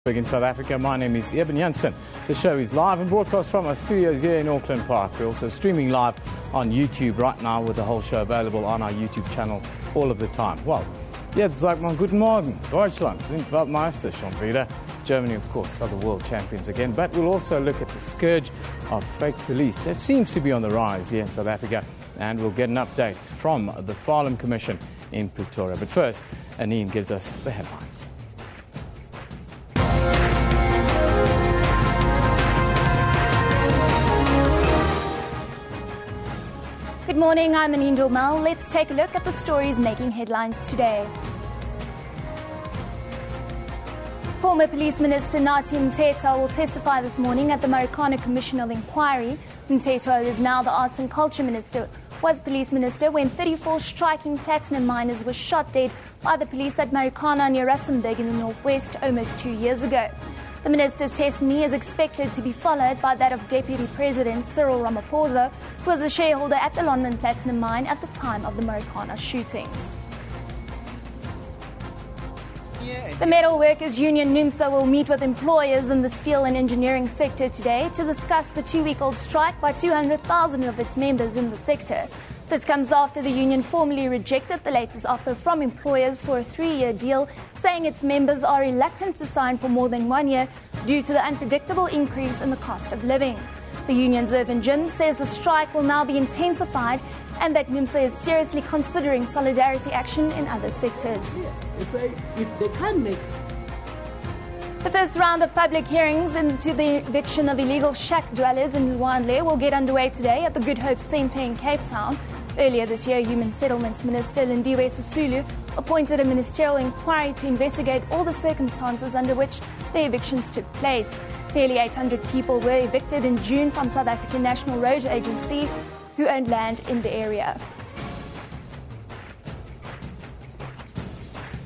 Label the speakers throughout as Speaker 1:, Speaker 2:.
Speaker 1: In South Africa, my name is Eben Janssen. The show is live and broadcast from our studios here in Auckland Park. We're also streaming live on YouTube right now with the whole show available on our YouTube channel all of the time. Well, jetzt sagt man guten Morgen. Deutschland sind Weltmeister schon wieder. Germany, of course, are the world champions again. But we'll also look at the scourge of fake police. It seems to be on the rise here in South Africa. And we'll get an update from the Farlam Commission in Pretoria. But first, Anine gives us the headlines.
Speaker 2: Good morning, I'm Anine Dormel. Let's take a look at the stories making headlines today. Former Police Minister Nathi Mthethwa will testify this morning at the Marikana Commission of Inquiry. Mthethwa is now the Arts and Culture Minister, was Police Minister when 34 striking platinum miners were shot dead by the police at Marikana near Rustenburg in the northwest almost 2 years ago. The minister's testimony is expected to be followed by that of Deputy President Cyril Ramaphosa, who was a shareholder at the Lwandle platinum mine at the time of the Marikana shootings. The Metal Workers Union NUMSA will meet with employers in the steel and engineering sector today to discuss the two-week-old strike by 200,000 of its members in the sector. This comes after the union formally rejected the latest offer from employers for a 3-year deal, saying its members are reluctant to sign for more than 1 year due to the unpredictable increase in the cost of living. The union's Irvin Jim says the strike will now be intensified and that NUMSA is seriously considering solidarity action in other sectors.
Speaker 3: If they can make
Speaker 2: The first round of public hearings into the eviction of illegal shack dwellers in Lwandle will get underway today at the Good Hope Centre in Cape Town. Earlier this year, Human Settlements Minister Lindiwe Sisulu appointed a ministerial inquiry to investigate all the circumstances under which the evictions took place. Nearly 800 people were evicted in June from South African National Road Agency, who owned land in the area.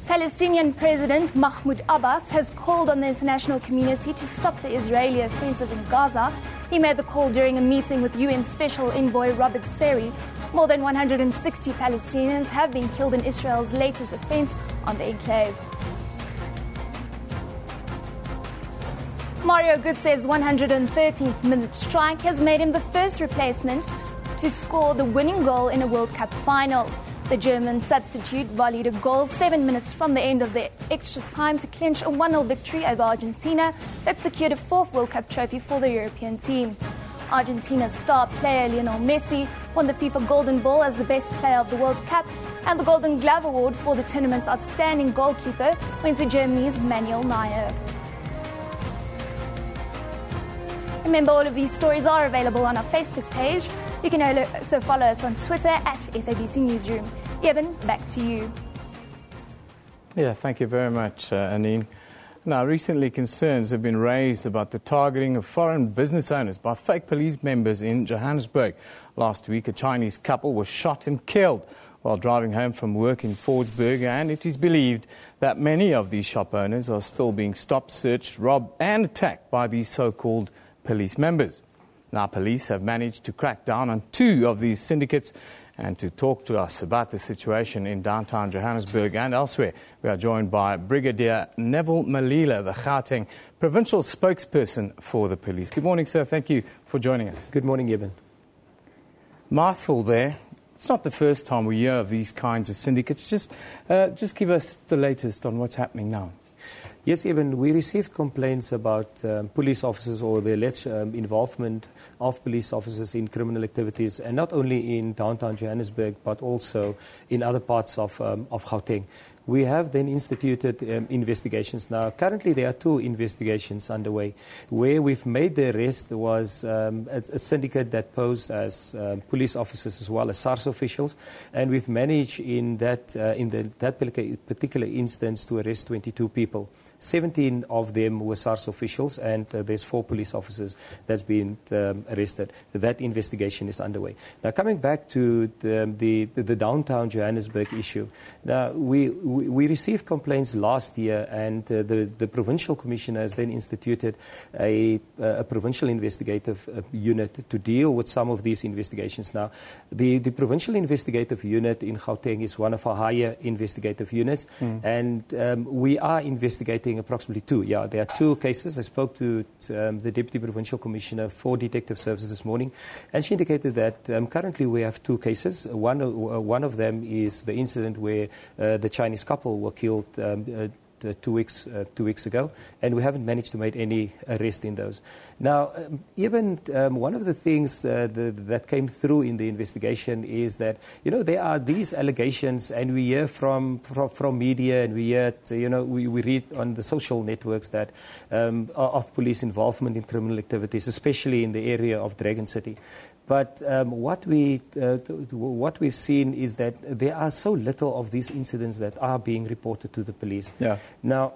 Speaker 2: Palestinian President Mahmoud Abbas has called on the international community to stop the Israeli offensive in Gaza. He made the call during a meeting with UN Special Envoy Robert Seri. More than 160 Palestinians have been killed in Israel's latest offense on the enclave. Mario Götze's 113th minute strike has made him the first replacement to score the winning goal in a World Cup final. The German substitute volleyed a goal 7 minutes from the end of the extra time to clinch a 1-0 victory over Argentina that secured a 4th World Cup trophy for the European team. Argentina's star player Lionel Messi won the FIFA Golden Ball as the best player of the World Cup, and the Golden Glove Award for the tournament's outstanding goalkeeper went to Germany's Manuel Neuer. Remember, all of these stories are available on our Facebook page. You can also follow us on Twitter at SABC Newsroom. Eben, back to you.
Speaker 1: Yeah, thank you very much, Anine. Now, recently concerns have been raised about the targeting of foreign business owners by fake police members in Johannesburg. Last week, a Chinese couple was shot and killed while driving home from work in Fordsburg, and it is believed that many of these shop owners are still being stopped, searched, robbed and attacked by these so-called police members. Now, police have managed to crack down on 2 of these syndicates, and to talk to us about the situation in downtown Johannesburg and elsewhere, we are joined by Brigadier Neville Malila, the Gauteng provincial spokesperson for the police. Good morning, sir. Thank you for joining us.
Speaker 3: Good morning, Eben.
Speaker 1: Mouthful there. It's not the first time we hear of these kinds of syndicates. Just give us the latest on what's happening now.
Speaker 3: Yes, Eben, we received complaints about police officers or the alleged involvement of police officers in criminal activities, and not only in downtown Johannesburg, but also in other parts of Gauteng. We have then instituted investigations. Now, currently there are 2 investigations underway. Where we've made the arrest was a syndicate that posed as police officers as well as SARS officials, and we've managed in that particular instance to arrest 22 people. 17 of them were SARS officials, and there's 4 police officers that's been arrested. That investigation is underway. Now, coming back to the downtown Johannesburg issue, now we received complaints last year, and the provincial commissioner has then instituted a provincial investigative unit to deal with some of these investigations. Now, the provincial investigative unit in Gauteng is one of our higher investigative units, and we are investigating reporting approximately 2. Yeah, there are 2 cases. I spoke to the Deputy Provincial Commissioner for Detective Services this morning, and she indicated that currently we have 2 cases. One of them is the incident where the Chinese couple were killed 2 weeks ago, and we haven't managed to make any arrest in those. Now, even one of the things that came through in the investigation is that, there are these allegations, and we hear from media, and we hear, we read on the social networks that of police involvement in criminal activities, especially in the area of Dragon City. But what we've seen is that there are so little of these incidents that are being reported to the police.
Speaker 1: Yeah.
Speaker 3: Now,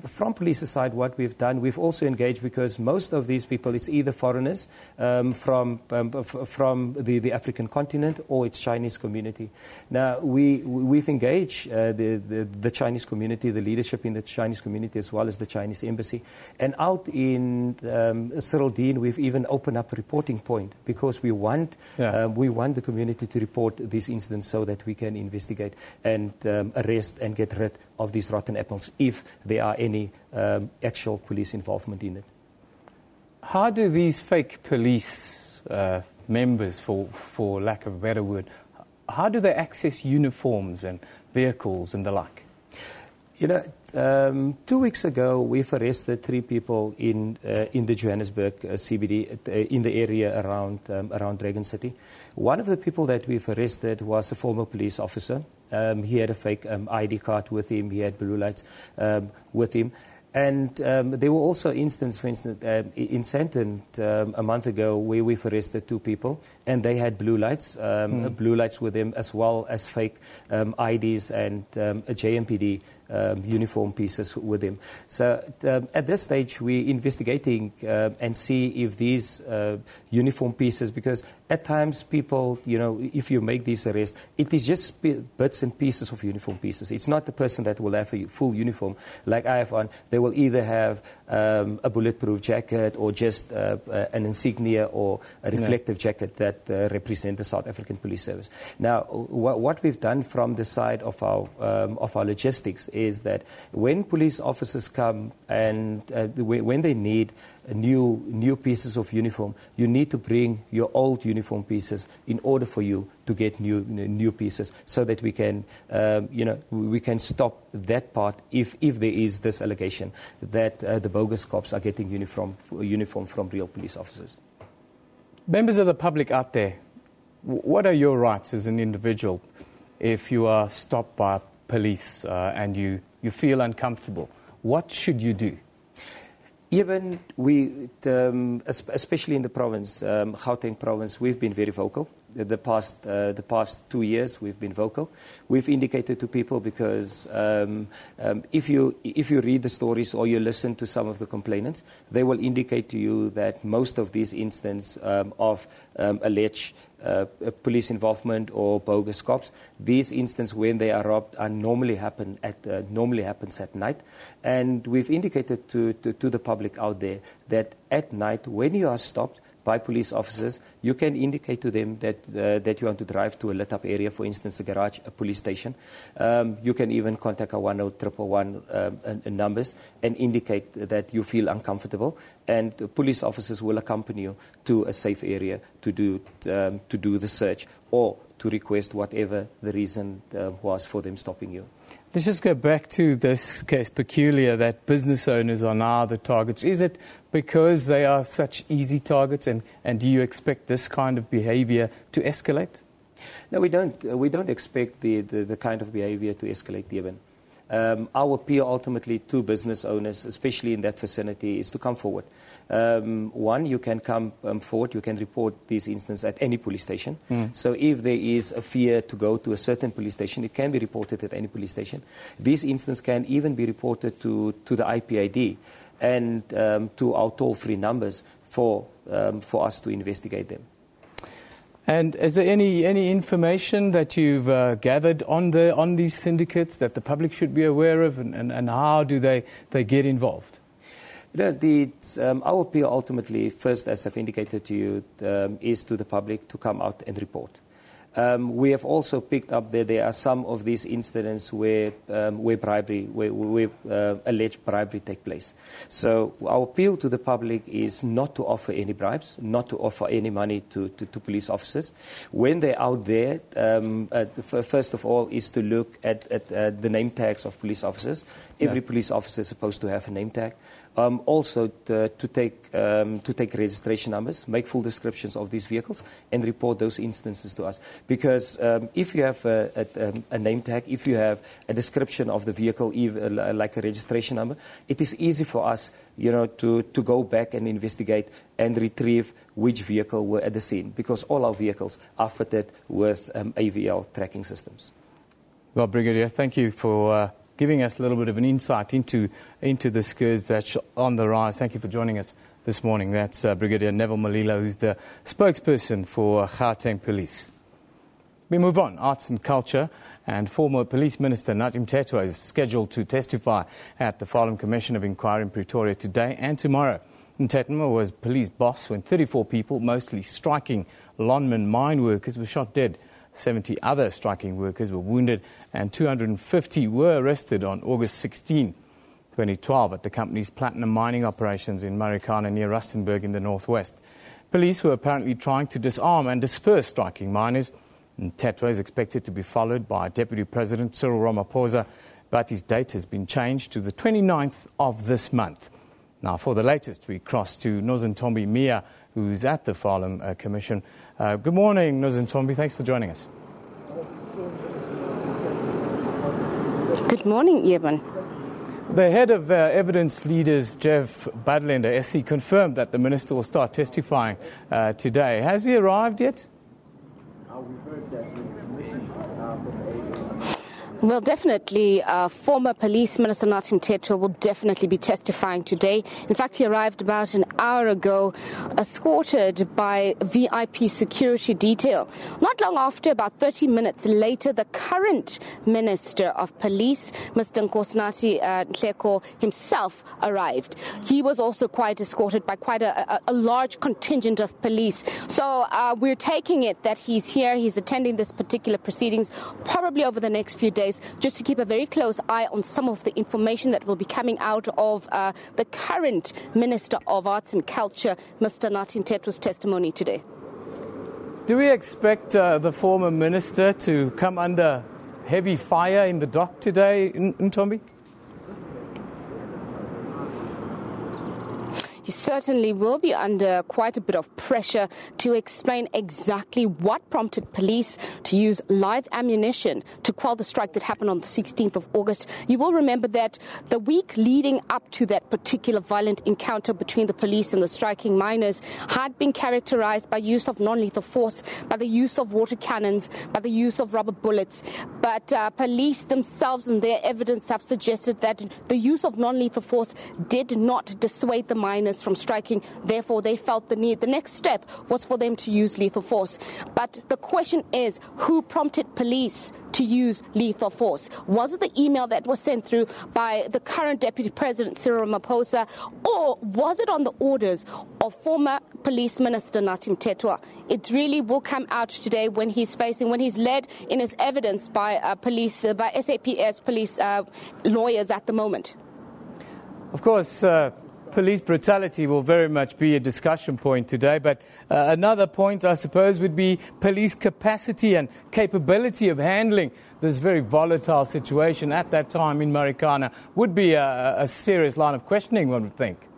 Speaker 3: from police's side, what we've done, we've also engaged, because most of these people, it's either foreigners from the African continent, or it's Chinese community. Now, we've engaged the Chinese community, the leadership in the Chinese community, as well as the Chinese embassy. And out in Cyril Dean, we've even opened up a reporting point, because we want the community to report these incidents so that we can investigate and arrest and get rid of these rotten apples if there are any actual police involvement in it.
Speaker 1: How do these fake police members, for lack of a better word, how do they access uniforms and vehicles and the like?
Speaker 3: 2 weeks ago, we've arrested 3 people in the Johannesburg CBD, in the area around Dragon City. One of the people that we've arrested was a former police officer. He had a fake ID card with him. He had blue lights with him. And there were also instances, for instance, in Sandton a month ago, where we've arrested 2 people, and they had blue lights with them, as well as fake IDs and a JMPD uniform pieces with him. So at this stage, we're investigating and see if these uniform pieces, because at times people, if you make these arrests, it is just bits and pieces of uniform pieces. It's not the person that will have a full uniform like I have on. They will either have a bulletproof jacket, or just an insignia or a reflective jacket that represent the South African Police Service. Now, what we've done from the side of our logistics is that when police officers come and when they need new pieces of uniform, you need to bring your old uniform pieces in order for you to get new pieces, so that we can we can stop that part if there is this allegation that the bogus cops are getting uniform from real police officers.
Speaker 1: Members of the public out there, what are your rights as an individual if you are stopped by police and you feel uncomfortable? What should you do?
Speaker 3: Even especially in the province, Gauteng province, we've been very vocal. The past 2 years, we've been vocal. We've indicated to people, because if you read the stories or you listen to some of the complainants, they will indicate to you that most of these instances of alleged police involvement or bogus cops, these instances when they are robbed normally happens at night. And we've indicated to the public out there that at night, when you are stopped by police officers, you can indicate to them that you want to drive to a lit-up area, for instance, a garage, a police station. You can even contact our 10111 numbers and indicate that you feel uncomfortable, and police officers will accompany you to a safe area to do the search, or to request whatever the reason was for them stopping you.
Speaker 1: Let's just go back to this case peculiar that business owners are now the targets. Is it because they are such easy targets, and do you expect this kind of behavior to escalate?
Speaker 3: No, we don't. We don't expect the kind of behavior to escalate even. Our appeal ultimately to business owners, especially in that vicinity, is to come forward. One, you can come forward, you can report these instances at any police station. So if there is a fear to go to a certain police station, it can be reported at any police station. These instances can even be reported to the IPID and to our toll-free numbers for us to investigate them.
Speaker 1: And is there any information that you've gathered on these syndicates that the public should be aware of, and how do they get involved? Our appeal ultimately, first, as I've indicated to you, is to the public to come out and report.
Speaker 3: We have also picked up that there are some of these incidents where bribery, where alleged bribery take place. So our appeal to the public is not to offer any bribes, not to offer any money to police officers. When they're out there, first of all, is to look at the name tags of police officers. Every police officer is supposed to have a name tag. Also to take registration numbers, make full descriptions of these vehicles, and report those instances to us. Because if you have a name tag, if you have a description of the vehicle, like a registration number, it is easy for us, to go back and investigate and retrieve which vehicle were at the scene. Because all our vehicles are fitted with AVL tracking systems.
Speaker 1: Well, Brigadier, thank you for giving us a little bit of an insight into the scourge that's on the rise. Thank you for joining us this morning. That's Brigadier Neville Malilo, who's the spokesperson for Gauteng Police. We move on. Arts and culture, and former Police Minister Nathi Mthethwa is scheduled to testify at the Farlam Commission of Inquiry in Pretoria today and tomorrow. Mthethwa was police boss when 34 people, mostly striking Lonmin mine workers, were shot dead. 70 other striking workers were wounded and 250 were arrested on August 16, 2012 at the company's platinum mining operations in Marikana near Rustenburg in the northwest. Police were apparently trying to disarm and disperse striking miners. Mthethwa is expected to be followed by Deputy President Cyril Ramaphosa, but his date has been changed to the 29th of this month. Now, for the latest, we cross to Nozintombi Mia, who's at the Farlam Commission. Good morning, Nozintombi. Thanks for joining us.
Speaker 4: Good morning, Evan.
Speaker 1: The head of Evidence Leaders, Jeff Badlender, SC, confirmed that the minister will start testifying today. Has he arrived yet?
Speaker 4: Well, definitely, former Police Minister Nathi Mthethwa will definitely be testifying today. In fact, he arrived about an hour ago, escorted by VIP security detail. Not long after, about 30 minutes later, the current Minister of Police, Mr. Nkosinathi Nhleko, himself arrived. He was also quite escorted by quite a large contingent of police. So we're taking it that he's here, he's attending this particular proceedings, probably over the next few days, just to keep a very close eye on some of the information that will be coming out of the current Minister of Arts and Culture, Mr. Nathi Mthethwa's testimony today.
Speaker 1: Do we expect the former minister to come under heavy fire in the dock today, Ntombi?
Speaker 4: He certainly will be under quite a bit of pressure to explain exactly what prompted police to use live ammunition to quell the strike that happened on the 16th of August. You will remember that the week leading up to that particular violent encounter between the police and the striking miners had been characterized by use of non-lethal force, by the use of water cannons, by the use of rubber bullets. But police themselves and their evidence have suggested that the use of non-lethal force did not dissuade the miners from striking. Therefore, they felt the need. The next step was for them to use lethal force. But the question is, who prompted police to use lethal force? Was it the email that was sent through by the current Deputy President, Cyril Ramaphosa, or was it on the orders of former Police Minister Nathi Mthethwa? It really will come out today when he's led in his evidence by by SAPS police lawyers at the moment.
Speaker 1: Of course, police brutality will very much be a discussion point today, but another point, I suppose, would be police capacity and capability of handling this very volatile situation at that time in Marikana would be a serious line of questioning, one would think.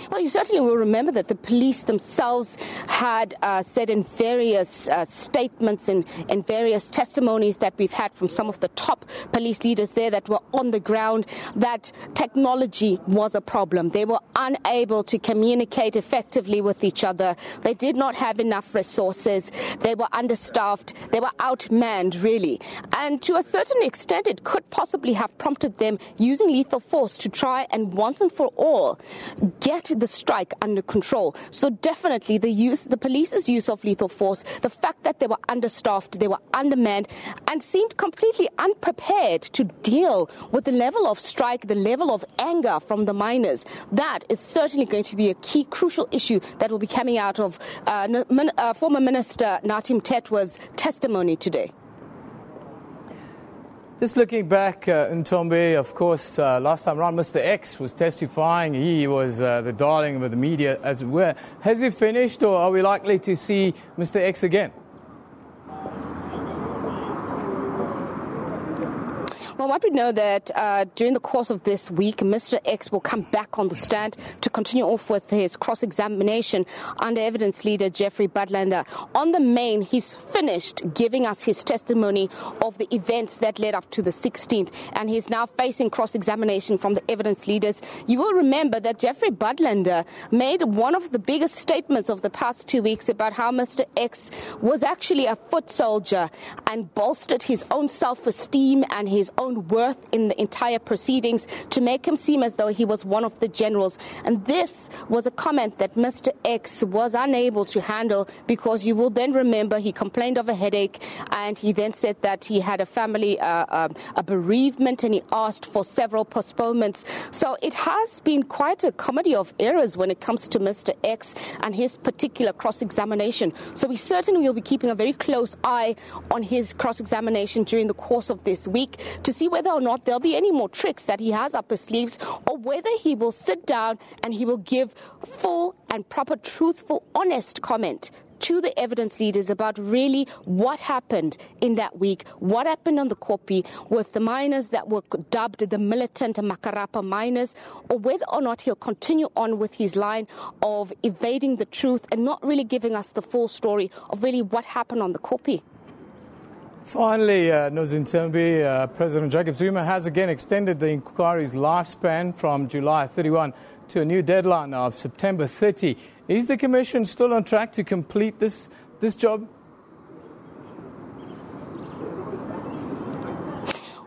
Speaker 4: Well, you certainly will remember that the police themselves had said in various statements and various testimonies that we've had from some of the top police leaders there that were on the ground that technology was a problem. They were unable to communicate effectively with each other. They did not have enough resources. They were understaffed. They were outmanned, really. And to a certain extent, it could possibly have prompted them using lethal force to try and once and for all get the the strike under control. So definitely the police's use of lethal force, the fact that they were understaffed, they were undermanned, and seemed completely unprepared to deal with the level of strike, the level of anger from the miners. That is certainly going to be a key, crucial issue that will be coming out of former Minister Nathi Mthethwa's testimony today.
Speaker 1: Just looking back, Ntombi, of course, last time around, Mr. X was testifying. He was the darling of the media, as it were. Has he finished, or are we likely to see Mr. X again?
Speaker 4: Well, what we know that during the course of this week, Mr. X will come back on the stand to continue off with his cross-examination under evidence leader Jeffrey Budlander. On the main, he's finished giving us his testimony of the events that led up to the 16th, and he's now facing cross-examination from the evidence leaders. You will remember that Jeffrey Budlander made one of the biggest statements of the past 2 weeks about how Mr. X was actually a foot soldier and bolstered his own self-esteem and his own worth in the entire proceedings to make him seem as though he was one of the generals. And this was a comment that Mr. X was unable to handle, because you will then remember he complained of a headache, and he then said that he had a family a bereavement, and he asked for several postponements. So it has been quite a comedy of errors when it comes to Mr. X and his particular cross-examination. So we certainly will be keeping a very close eye on his cross-examination during the course of this week to see whether or not there'll be any more tricks that he has up his sleeves, or whether he will sit down and he will give full and proper, truthful, honest comment to the evidence leaders about really what happened in that week, what happened on the Kopi with the miners that were dubbed the militant Makarapa miners, or whether or not he'll continue on with his line of evading the truth and not really giving us the full story of really what happened on the Kopi.
Speaker 1: Finally, Ntombi, President Jacob Zuma has again extended the inquiry's lifespan from July 31 to a new deadline of September 30. Is the Commission still on track to complete this job?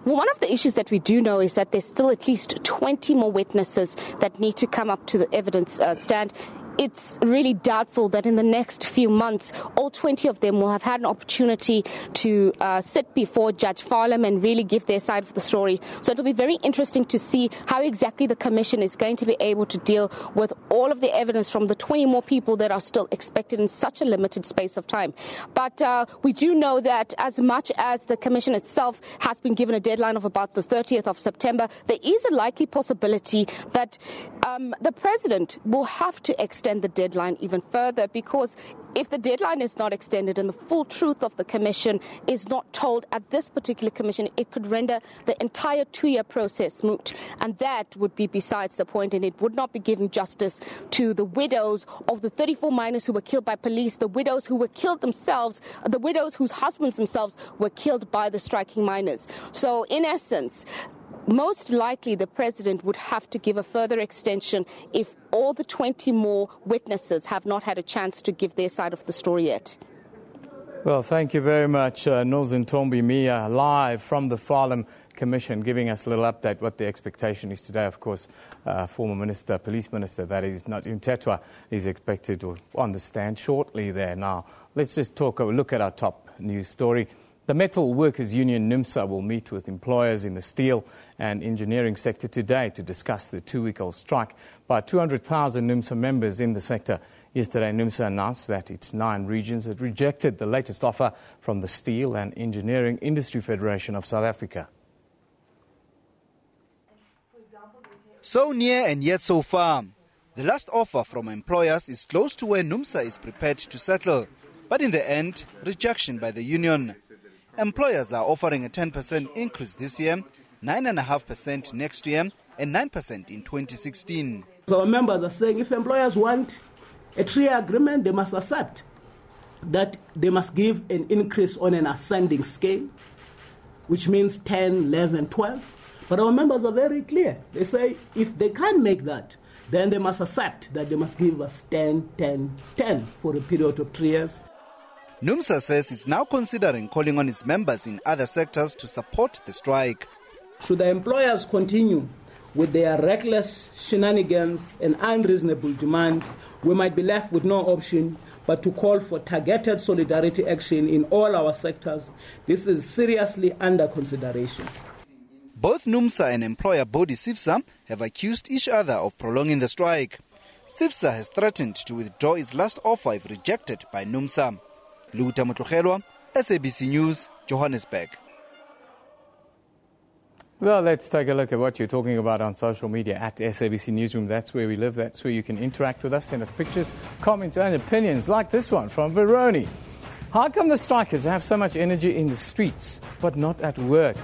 Speaker 4: Well, one of the issues that we do know is that there's still at least 20 more witnesses that need to come up to the evidence stand. It's really doubtful that in the next few months, all 20 of them will have had an opportunity to sit before Judge Farlam and really give their side of the story. So it'll be very interesting to see how exactly the Commission is going to be able to deal with all of the evidence from the 20 more people that are still expected in such a limited space of time. But we do know that as much as the Commission itself has been given a deadline of about the 30th of September, there is a likely possibility that the President will have to extend the deadline even further, because if the deadline is not extended and the full truth of the Commission is not told at this particular Commission, it could render the entire 2-year process moot. And that would be besides the point, and it would not be giving justice to the widows of the 34 miners who were killed by police, the widows who were killed themselves, the widows whose husbands themselves were killed by the striking miners. So in essence, most likely the President would have to give a further extension if all the 20 more witnesses have not had a chance to give their side of the story yet.
Speaker 1: Well, thank you very much, Ntombi Mia, live from the Farlam Commission, giving us a little update what the expectation is today. Of course, former Minister, Police Minister, that is Nathi Mthethwa, is expected to on the stand shortly there. Now, let's just look at our top news story. The Metal Workers Union NUMSA will meet with employers in the steel and engineering sector today to discuss the 2-week-old strike by 200,000 NUMSA members in the sector. Yesterday, NUMSA announced that its 9 regions had rejected the latest offer from the Steel and Engineering Industry Federation of South Africa.
Speaker 5: So near and yet so far. The last offer from employers is close to where NUMSA is prepared to settle, but in the end, rejection by the union. Employers are offering a 10% increase this year, 9.5% next year, and 9% in 2016.
Speaker 6: So our members are saying if employers want a 3-year agreement, they must accept that they must give an increase on an ascending scale, which means 10, 11, 12. But our members are very clear. They say if they can't make that, then they must accept that they must give us 10, 10, 10 for a period of 3 years.
Speaker 5: NUMSA says it's now considering calling on its members in other sectors to support the strike.
Speaker 6: Should the employers continue with their reckless shenanigans and unreasonable demand, we might be left with no option but to call for targeted solidarity action in all our sectors. This is seriously under consideration.
Speaker 5: Both NUMSA and employer body SABC have accused each other of prolonging the strike. SABC has threatened to withdraw its last offer if rejected by NUMSA. Luta Motlogelwa, SABC News, Johannesburg.
Speaker 1: Well, let's take a look at what you're talking about on social media at SABC Newsroom. That's where we live. That's where you can interact with us, send us pictures, comments and opinions like this one from Veroni. How come the strikers have so much energy in the streets but not at work?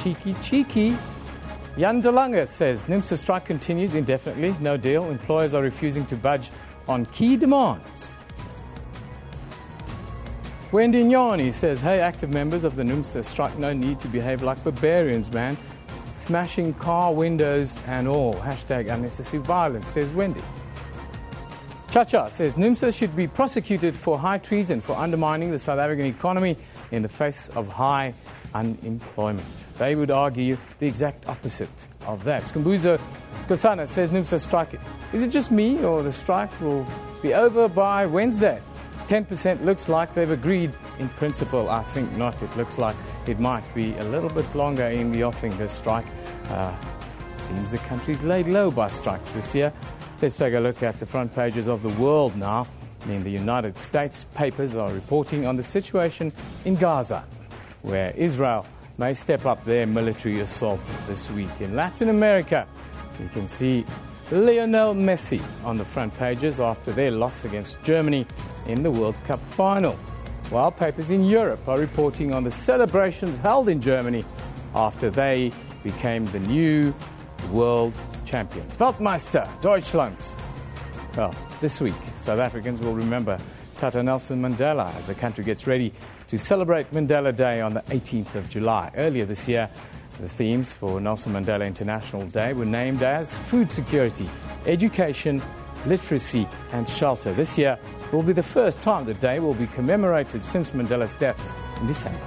Speaker 1: Cheeky, cheeky. Jan de Lange says NUMSA strike continues indefinitely. No deal. Employers are refusing to budge on key demands. Wendy Nyani says, hey, active members of the NUMSA strike, no need to behave like barbarians, man. Smashing car windows and all. Hashtag unnecessary violence, says Wendy. Chacha says NUMSA should be prosecuted for high treason for undermining the South African economy in the face of high unemployment. They would argue the exact opposite of that. Skumbuzo Skosana says NUMSA strike. Is it just me or the strike will be over by Wednesday? 10% looks like they've agreed in principle. I think not. It looks like it might be a little bit longer in the offing, this strike. Seems the country's laid low by strikes this year. Let's take a look at the front pages of the world now. In the United States, papers are reporting on the situation in Gaza, where Israel may step up their military assault this week. In Latin America, you can see Lionel Messi on the front pages after their loss against Germany in the World Cup final. While papers in Europe are reporting on the celebrations held in Germany after they became the new world champions. Weltmeister Deutschland. Well, this week, South Africans will remember Tata Nelson Mandela as the country gets ready to celebrate Mandela Day on the 18th of July. Earlier this year, the themes for Nelson Mandela International Day were named as food security, education, literacy and shelter. This year will be the first time the day will be commemorated since Mandela's death in December.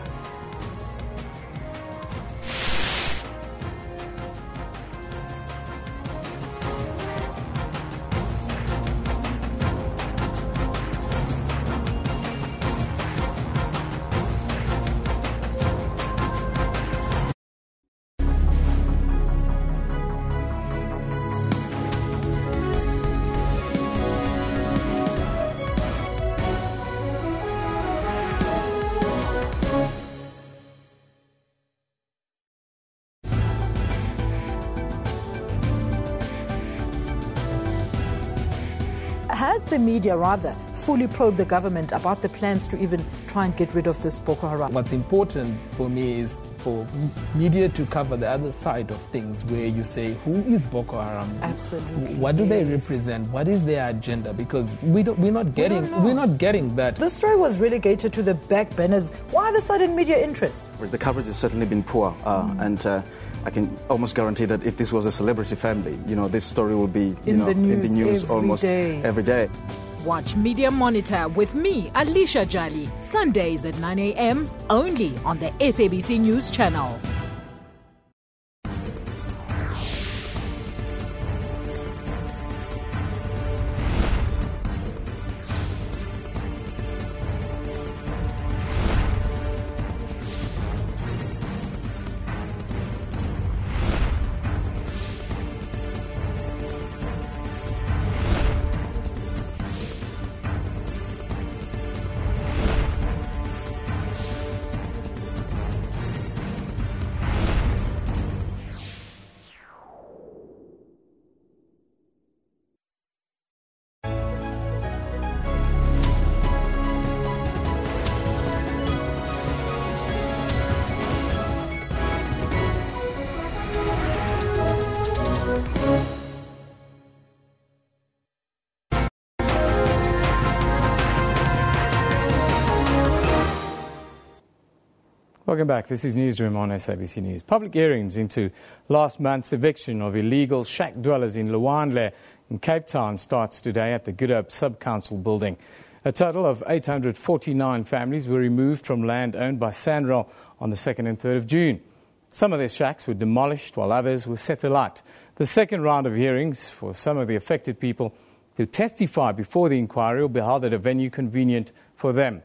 Speaker 7: Has the media rather fully probed the government about the plans to even try and get rid of this Boko Haram?
Speaker 8: What's important for me is for media to cover the other side of things, where you say, who is Boko Haram?
Speaker 7: Absolutely.
Speaker 8: What do they represent? What is their agenda? Because we're not getting that.
Speaker 7: The story was relegated to the back burners. Why the sudden media interest?
Speaker 9: The coverage has certainly been poor, and I can almost guarantee that if this was a celebrity family, this story will be
Speaker 7: in the
Speaker 9: news almost every day.
Speaker 10: Watch Media Monitor with me, Alicia Jali, Sundays at 9 a.m. only on the SABC News channel.
Speaker 1: Welcome back. This is Newsroom on SABC News. Public hearings into last month's eviction of illegal shack dwellers in Lwandle in Cape Town starts today at the Good Hope Sub-Council building. A total of 849 families were removed from land owned by Sanral on the 2nd and 3rd of June. Some of their shacks were demolished while others were set alight. The second round of hearings for some of the affected people to testify before the inquiry will be held at a venue convenient for them.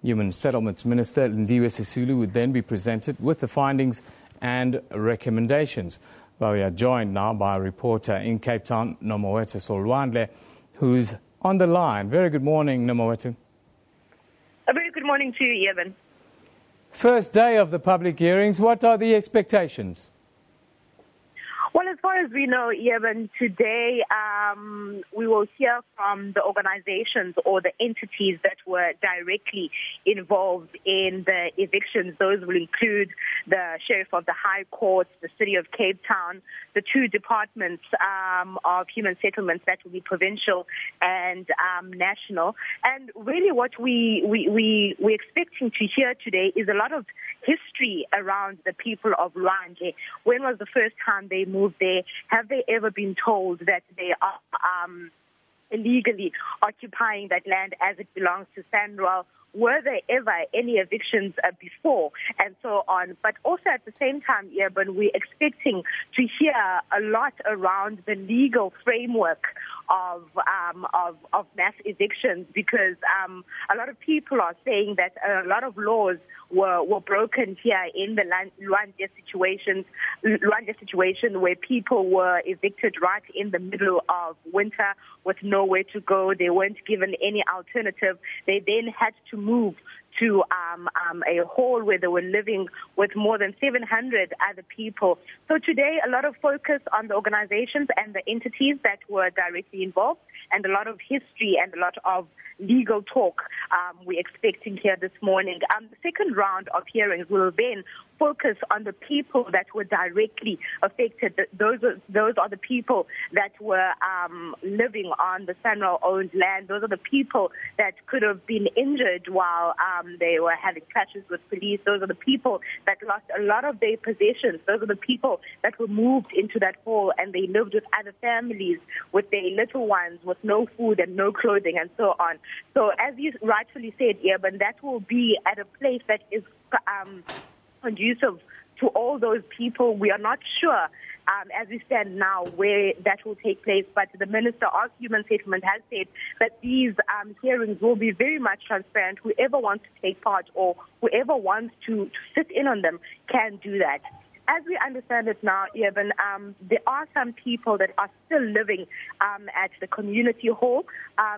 Speaker 1: Human Settlements Minister Lwandle Sisulu would then be presented with the findings and recommendations. Well, we are joined now by a reporter in Cape Town, Lwandle, who's on the line. Very good morning, Lwandle.
Speaker 11: A very good morning to you, Evan.
Speaker 1: First day of the public hearings, what are the expectations?
Speaker 11: Well, as far as we know, Evan, today we will hear from the organizations or the entities that were directly involved in the evictions. Those will include the Sheriff of the High Court, the City of Cape Town, the two departments of human settlements, that will be provincial and national. And really what we're expecting to hear today is a lot of history around the people of Lwandle. When was the first time they moved there? Have they ever been told that they are illegally occupying that land as it belongs to SANRAL? Were there ever any evictions before, and so on? But also at the same time, Urban, we're expecting to hear a lot around the legal framework of mass evictions, because a lot of people are saying that a lot of laws were broken here in the Lwandle situation where people were evicted right in the middle of winter with nowhere to go. They weren't given any alternative. They then had to move to a hall where they were living with more than 700 other people. So today, a lot of focus on the organizations and the entities that were directly involved, and a lot of history and a lot of legal talk we're expecting here this morning. The second round of hearings will then focus on the people that were directly affected. Those are the people that were living on the SANRAL-owned land. Those are the people that could have been injured while they were having clashes with police. Those are the people that lost a lot of their possessions. Those are the people that were moved into that hall and they lived with other families, with their little ones, with no food and no clothing and so on. So as you rightfully said, Urban, that will be at a place that is conducive to all those people. We are not sure as we stand now where that will take place, but the Minister of Human Settlement has said that these hearings will be very much transparent. Whoever wants to take part or whoever wants to sit in on them can do that. As we understand it now, Evan, there are some people that are still living at the community hall.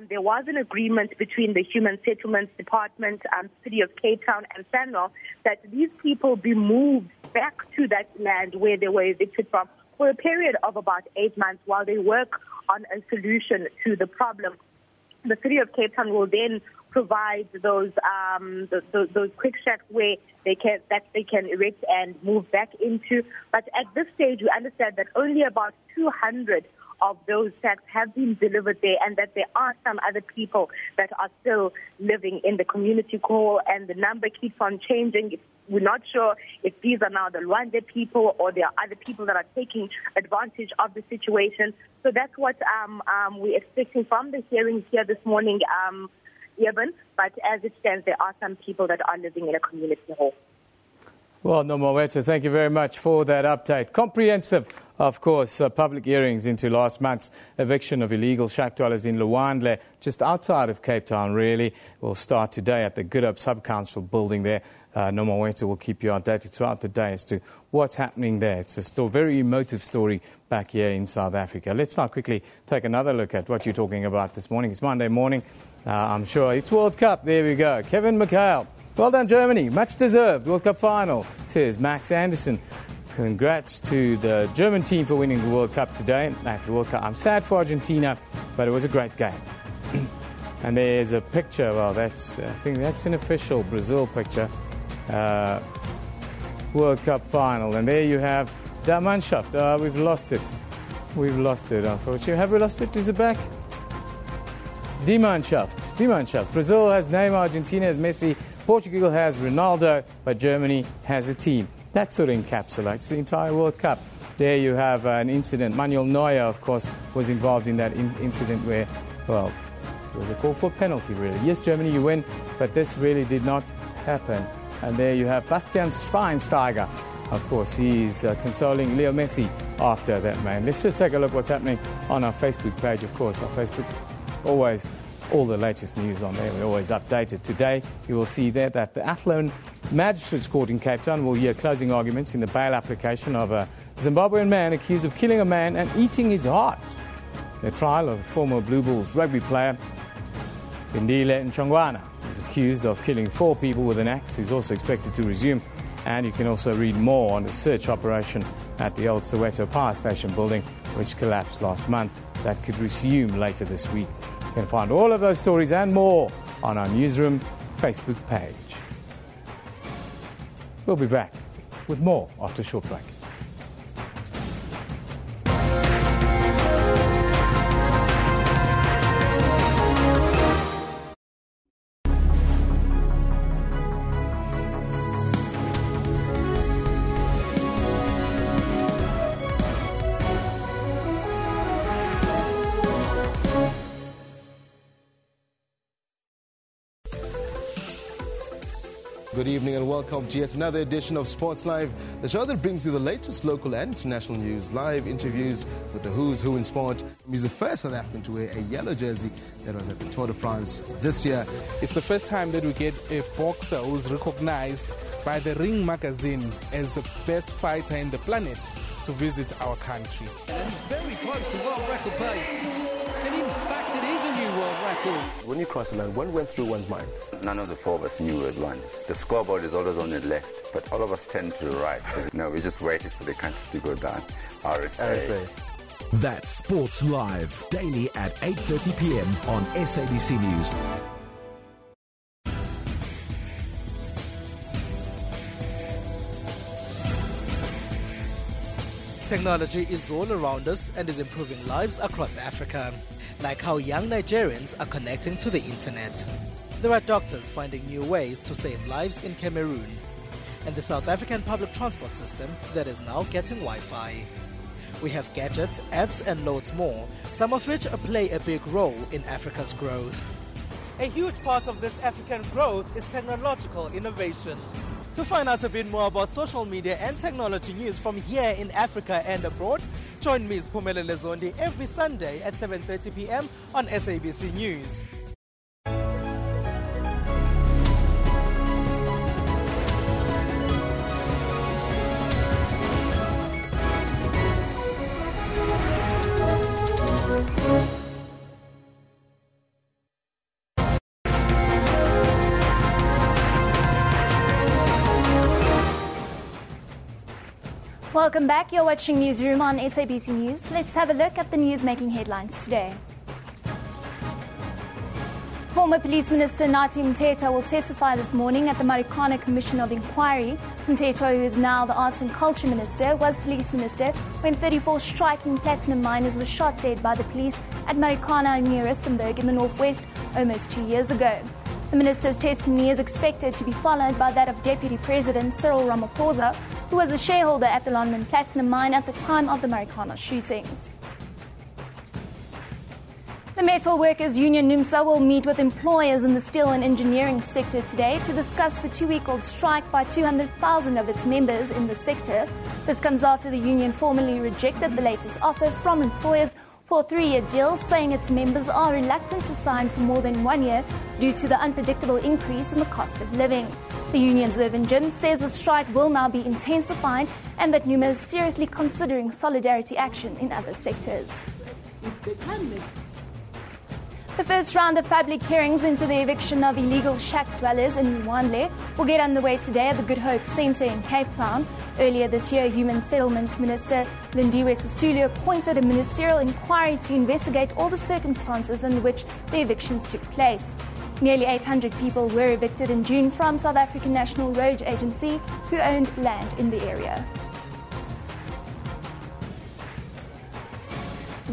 Speaker 11: There was an agreement between the Human Settlements Department, City of Cape Town and SANRAL that these people be moved back to that land where they were evicted from for a period of about 8 months while they work on a solution to the problem. The City of Cape Town will then provide those quick shacks where they can erect and move back into. But at this stage, we understand that only about 200 of those shacks have been delivered there, and that there are some other people that are still living in the community core, and the number keeps on changing. We're not sure if these are now the Lwandle people or there are other people that are taking advantage of the situation. So that's what we're expecting from the hearings here this morning, Evan. But as it stands, there are some people that are living in a community hall.
Speaker 1: Well, Nomawethu, thank you very much for that update. Comprehensive, of course, public hearings into last month's eviction of illegal shack dwellers in Lwandle, just outside of Cape Town, really, will start today at the Good Sub-Council building there. Nomawethu will keep you updated throughout the day as to what's happening there. It's a very emotive story back here in South Africa. Let's now quickly take another look at what you're talking about this morning. It's Monday morning. I'm sure it's World Cup. There we go. Kevin McHale. Well done, Germany. Much deserved. World Cup final, says Max Anderson. Congrats to the German team for winning the World Cup today at the World Cup. I'm sad for Argentina, but it was a great game. And there's a picture. Well, I think that's an official Brazil picture. World Cup final. And there you have the Mannschaft. We've lost it. We've lost it, unfortunately. Have we lost it? Is it back? Die Mannschaft. Brazil has Neymar, Argentina has Messi, Portugal has Ronaldo, but Germany has a team. That sort of encapsulates the entire World Cup. There you have an incident. Manuel Neuer, of course, was involved in that incident where, well, it was a call for a penalty, really. Yes, Germany, you win, but this really did not happen. And there you have Bastian Schweinsteiger, Of course, he's consoling Leo Messi after that man. Let's just take a look what's happening on our Facebook page. Of course, our Facebook, always all the latest news on there. We're always updated. Today, you will see there that the Athlone Magistrates Court in Cape Town will hear closing arguments in the bail application of a Zimbabwean man accused of killing a man and eating his heart. The trial of former Blue Bulls rugby player Bindile Nchongwana is accused of killing 4 people with an axe. He's also expected to resume. And you can also read more on the search operation at the old Soweto Power Station building, which collapsed last month. That could resume later this week. You can find all of those stories and more on our Newsroom Facebook page. We'll be back with more after a short break.
Speaker 12: Good evening and welcome to yet another edition of Sports Live, the show that brings you the latest local and international news, live interviews with the who's who in sport. He's the first South African to wear a yellow jersey that was at the Tour de France this year.
Speaker 13: It's the first time that we get a boxer who's recognized by the Ring magazine as the best fighter in the planet to visit our country.
Speaker 14: And he's very close to world record pace. And in fact, it is a new world record.
Speaker 12: When you cross the line, what went through one's mind?
Speaker 15: None of the 4 of us knew where it won. The scoreboard is always on the left, but all of us tend to the right. No, we just waited for the country to go down. RSA.
Speaker 16: That's Sports Live, daily at 8:30 p.m. on SABC News.
Speaker 17: Technology is all around us and is improving lives across Africa, like how young Nigerians are connecting to the internet. There are doctors finding new ways to save lives in Cameroon, and the South African public transport system that is now getting Wi-Fi. We have gadgets, apps and loads more, some of which play a big role in Africa's growth. A huge part of this African growth is technological innovation. To find out a bit more about social media and technology news from here in Africa and abroad, join me, Phumelele Zondi, every Sunday at 7:30 p.m. on SABC News.
Speaker 2: Welcome back. You're watching Newsroom on SABC News. Let's have a look at the news making headlines today. Former Police Minister Nathi Mthethwa will testify this morning at the Marikana Commission of Inquiry. Mthethwa, who is now the Arts and Culture Minister, was Police Minister when 34 striking platinum miners were shot dead by the police at Marikana near Rustenburg in the northwest almost 2 years ago. The minister's testimony is expected to be followed by that of Deputy President Cyril Ramaphosa, who was a shareholder at the Lwandle platinum mine at the time of the Marikana shootings. The Metal Workers Union NUMSA will meet with employers in the steel and engineering sector today to discuss the 2-week-old strike by 200,000 of its members in the sector. This comes after the union formally rejected the latest offer from employers for a 3-year deal, saying its members are reluctant to sign for more than 1 year due to the unpredictable increase in the cost of living. The union's Irvin Jim says the strike will now be intensified and that NUMSA is seriously considering solidarity action in other sectors. The first round of public hearings into the eviction of illegal shack dwellers in Lwandle will get underway today at the Good Hope Centre in Cape Town. Earlier this year, Human Settlements Minister Lindiwe Sisulu appointed a ministerial inquiry to investigate all the circumstances in which the evictions took place. Nearly 800 people were evicted in June from South African National Road Agency, who owned land in the area.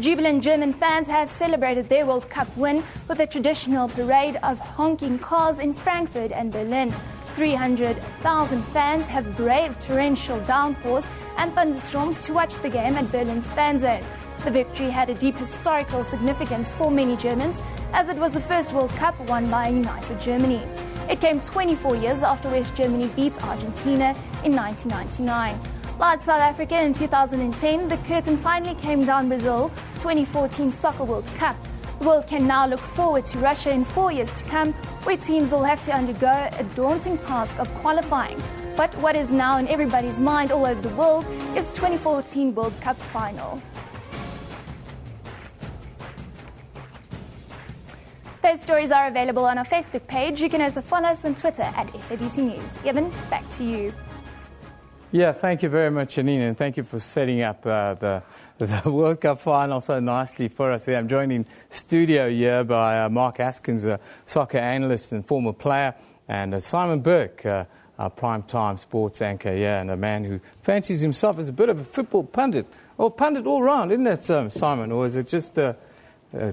Speaker 2: Jubilant German fans have celebrated their World Cup win with a traditional parade of honking cars in Frankfurt and Berlin. 300,000 fans have braved torrential downpours and thunderstorms to watch the game at Berlin's fan zone. The victory had a deep historical significance for many Germans, as it was the first World Cup won by a united Germany. It came 24 years after West Germany beat Argentina in 1999. Like South Africa in 2010, the curtain finally came down Brazil 2014 Soccer World Cup. The world can now look forward to Russia in 4 years to come, where teams will have to undergo a daunting task of qualifying. But what is now in everybody's mind all over the world is the 2014 World Cup final. Those stories are available on our Facebook page. You can also follow us on Twitter at SABC News. Evan, back to you.
Speaker 1: Yeah, thank you very much, Janine, and thank you for setting up the World Cup final so nicely for us. I'm joined in studio here by Mark Askins, a soccer analyst and former player, and Simon Burke, our prime-time sports anchor here, and a man who fancies himself as a bit of a football pundit, or pundit all round, isn't it, Simon? Or is it just a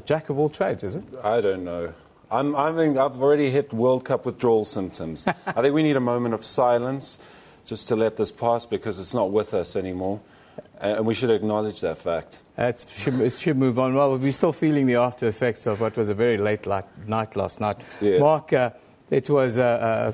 Speaker 1: jack of all trades, is it?
Speaker 18: I don't know. I think I've already hit World Cup withdrawal symptoms. I think we need a moment of silence just to let this pass, because it's not with us anymore. And we should acknowledge that fact.
Speaker 1: It should move on. Well, we're still feeling the after effects of what was a very late night last night.
Speaker 18: Yeah.
Speaker 1: Mark, it wasn't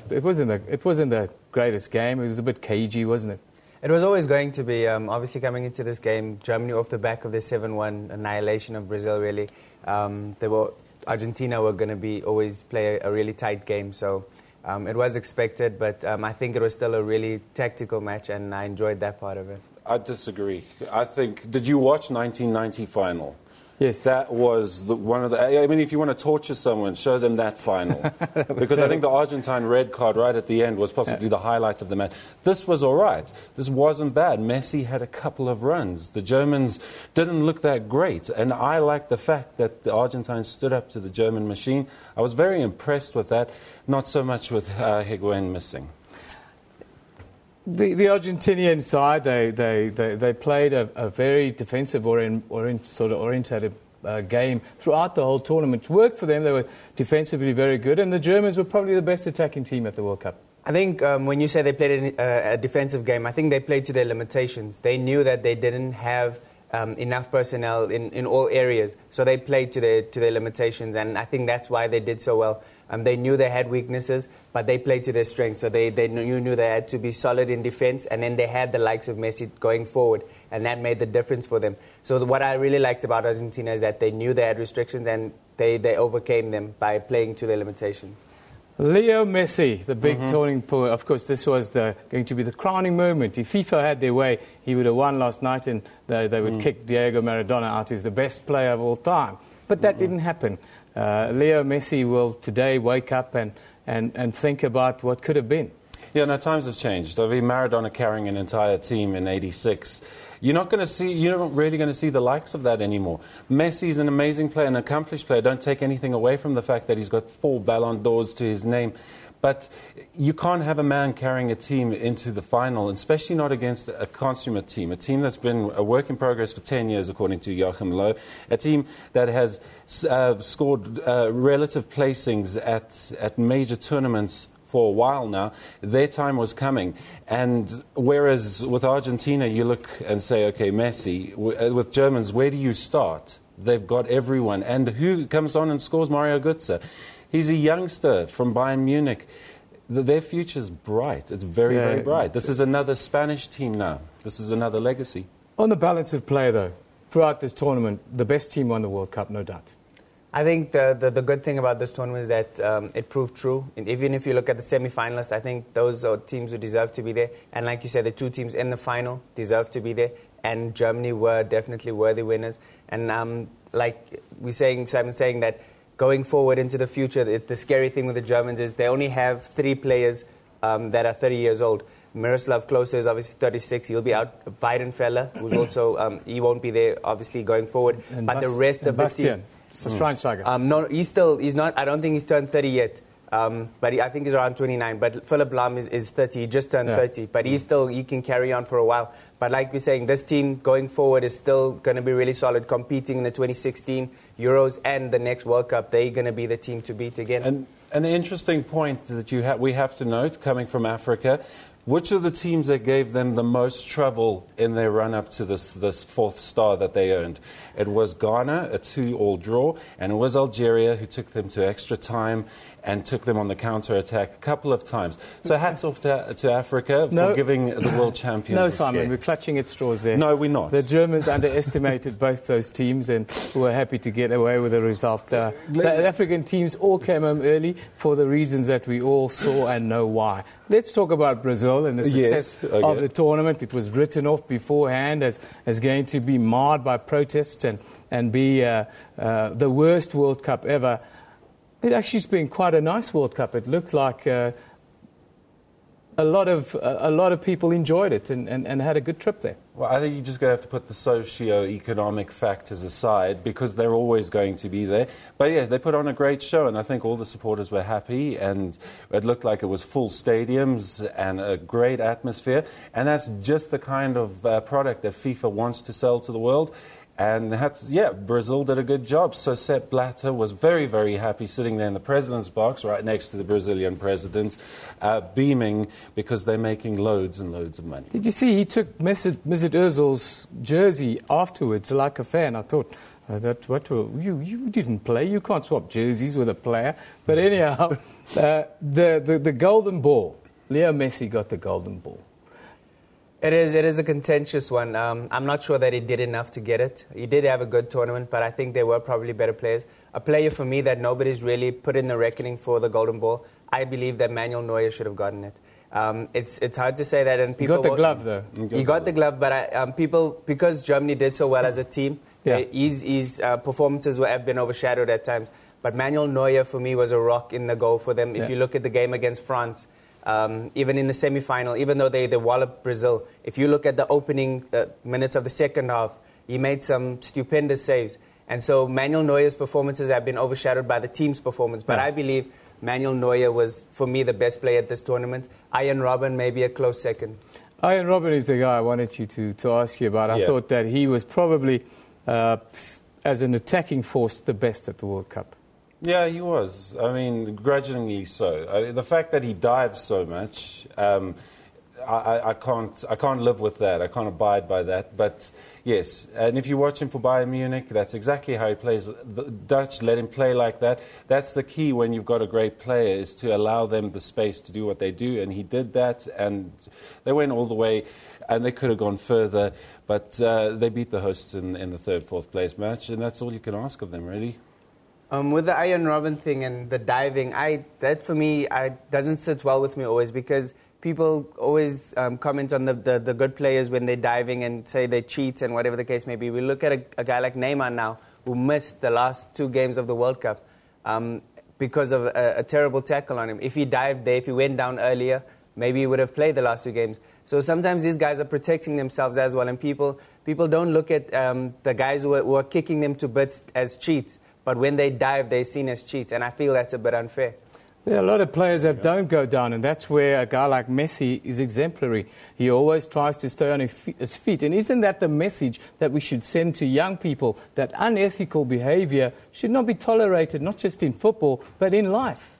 Speaker 1: the greatest game. It was a bit cagey, wasn't it?
Speaker 19: It was always going to be. Obviously, coming into this game, Germany off the back of the 7-1 annihilation of Brazil, really. Argentina were going to always play a really tight game, so it was expected, but I think it was still a really tactical match, and I enjoyed that part of it.
Speaker 18: I disagree. I think, did you watch 1990 final?
Speaker 1: Yes.
Speaker 18: That was one of the... I mean, if you want to torture someone, show them that final. Because I think the Argentine red card right at the end was possibly the highlight of the match. This was all right. This wasn't bad. Messi had a couple of runs. The Germans didn't look that great. And I like the fact that the Argentines stood up to the German machine. I was very impressed with that. Not so much with Higuain missing.
Speaker 1: The Argentinian side, they played a very defensive orientated game throughout the whole tournament. It worked for them. They were defensively very good, and the Germans were probably the best attacking team at the World Cup.
Speaker 19: I think when you say they played a defensive game, I think they played to their limitations. They knew that they didn't have enough personnel in all areas, so they played to their limitations, and I think that's why they did so well. They knew they had weaknesses, but they played to their strengths. So they knew they had to be solid in defense, and then they had the likes of Messi going forward, and that made the difference for them. So what I really liked about Argentina is that they knew they had restrictions, and they overcame them by playing to their limitations.
Speaker 1: Leo Messi, the big turning point. Of course, this was going to be the crowning moment. If FIFA had their way, he would have won last night, and they would kick Diego Maradona out as the best player of all time. But that didn't happen. Leo Messi will today wake up and think about what could have been.
Speaker 18: Yeah, no, times have changed. I mean, Maradona carrying an entire team in '86. You're not really going to see the likes of that anymore. Messi's an amazing player, an accomplished player. Don't take anything away from the fact that he's got 4 Ballon d'Ors to his name. But you can't have a man carrying a team into the final, especially not against a consummate team, a team that's been a work in progress for 10 years, according to Joachim Low, a team that has scored relative placings at major tournaments for a while now. Their time was coming. And whereas with Argentina, you look and say, okay, Messi, with Germans, where do you start? They've got everyone. And who comes on and scores? Mario Götze. He's a youngster from Bayern Munich. Their future's bright. It's very, very bright. This is another Spanish team now. This is another legacy.
Speaker 1: On the balance of play, though, throughout this tournament, the best team won the World Cup, no doubt.
Speaker 19: I think the good thing about this tournament is that it proved true. And even if you look at the semi-finalists, I think those are teams who deserve to be there. And like you said, the 2 teams in the final deserve to be there. And Germany were definitely worthy winners. And like Simon's saying that going forward into the future, the scary thing with the Germans is they only have 3 players that are 30 years old. Miroslav Klose is obviously 36. He'll be out. Weidenfeller, who's also, he won't be there, obviously, going forward.
Speaker 1: And
Speaker 19: but the rest of the team...
Speaker 1: No,
Speaker 19: he's not. I don't think he's turned 30 yet. But I think he's around 29. But Philip Lahm is 30. He just turned 30. But he can carry on for a while. But like we're saying, this team going forward is still going to be really solid, competing in the 2016 Euros and the next World Cup. They're going to be the team to beat again.
Speaker 18: And an interesting point that we have to note, coming from Africa, which are the teams that gave them the most trouble in their run-up to this fourth star that they earned? It was Ghana, a 2-2 draw, and it was Algeria who took them to extra time and took them on the counter-attack a couple of times. So hats off to Africa for giving the world champions
Speaker 1: No,
Speaker 18: a
Speaker 1: Simon,
Speaker 18: scare.
Speaker 1: we're clutching at straws there.
Speaker 18: No, we're not.
Speaker 1: The Germans underestimated both those teams and were happy to get away with the result. The African teams all came home early for the reasons that we all saw and know why. Let's talk about Brazil and the success of the tournament. It was written off beforehand as going to be marred by protests and be the worst World Cup ever. It actually has been quite a nice World Cup. It looked like a lot of people enjoyed it and had a good trip there.
Speaker 18: Well, I think you're just going to have to put the socio-economic factors aside because they're always going to be there. But yeah, they put on a great show, and I think all the supporters were happy, and it looked like it was full stadiums and a great atmosphere. And that's just the kind of product that FIFA wants to sell to the world. And Brazil did a good job. So Sepp Blatter was very, very happy sitting there in the president's box right next to the Brazilian president, beaming because they're making loads and loads of money.
Speaker 1: Did you see he took Mesut Ozil's jersey afterwards like a fan? I thought, you didn't play. You can't swap jerseys with a player. But anyhow, the golden ball. Leo Messi got the golden ball.
Speaker 19: It is a contentious one. I'm not sure that he did enough to get it. He did have a good tournament, but I think there were probably better players. A player for me that nobody's really put in the reckoning for the Golden Ball, I believe that Manuel Neuer should have gotten it. It's hard to say that, and people.
Speaker 1: He got the glove though.
Speaker 19: He got the glove, but people, because Germany did so well as a team, his performances have been overshadowed at times. But Manuel Neuer for me was a rock in the goal for them. If you look at the game against France. Even in the semi-final, even though they walloped Brazil, if you look at the opening minutes of the second half, he made some stupendous saves. And so Manuel Neuer's performances have been overshadowed by the team's performance. But I believe Manuel Neuer was, for me, the best player at this tournament. Arjen Robben may be a close second.
Speaker 1: Arjen Robben is the guy I wanted you to ask you about. I thought that he was probably, as an attacking force, the best at the World Cup.
Speaker 18: Yeah, he was. I mean, grudgingly so. The fact that he dives so much, I can't live with that. I can't abide by that. But yes, and if you watch him for Bayern Munich, that's exactly how he plays. The Dutch let him play like that. That's the key when you've got a great player, is to allow them the space to do what they do. And he did that, and they went all the way. And they could have gone further, but they beat the hosts in the third, fourth place match, and that's all you can ask of them, really.
Speaker 19: With the Arjen Robben thing and the diving, that for me doesn't sit well with me always, because people always comment on the good players when they're diving and say they cheat and whatever the case may be. We look at a guy like Neymar now, who missed the last 2 games of the World Cup because of a terrible tackle on him. If he dived there, if he went down earlier, maybe he would have played the last 2 games. So sometimes these guys are protecting themselves as well, and people don't look at the guys who are kicking them to bits as cheats. But when they dive, they're seen as cheats, and I feel that's a bit unfair.
Speaker 1: There are a lot of players that don't go down, and that's where a guy like Messi is exemplary. He always tries to stay on his feet. And isn't that the message that we should send to young people, that unethical behavior should not be tolerated, not just in football, but in life?